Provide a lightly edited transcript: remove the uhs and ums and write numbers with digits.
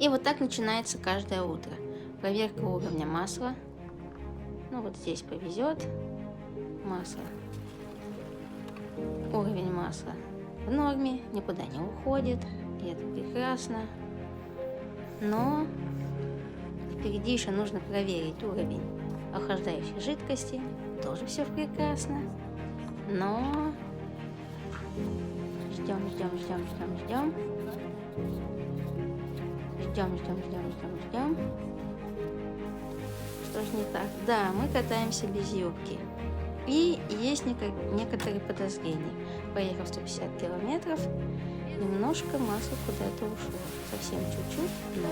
И вот так начинается каждое утро. Проверка уровня масла. Ну вот здесь повезет. Масло. Уровень масла в норме, никуда не уходит. И это прекрасно. Но впереди еще нужно проверить уровень охлаждающей жидкости. Тоже все прекрасно. Но ждем. Ждем. Что ж не так? Да, мы катаемся без юбки. И есть некоторые подозрения. Поехав 150 километров, немножко масла куда-то ушло. Совсем чуть-чуть, но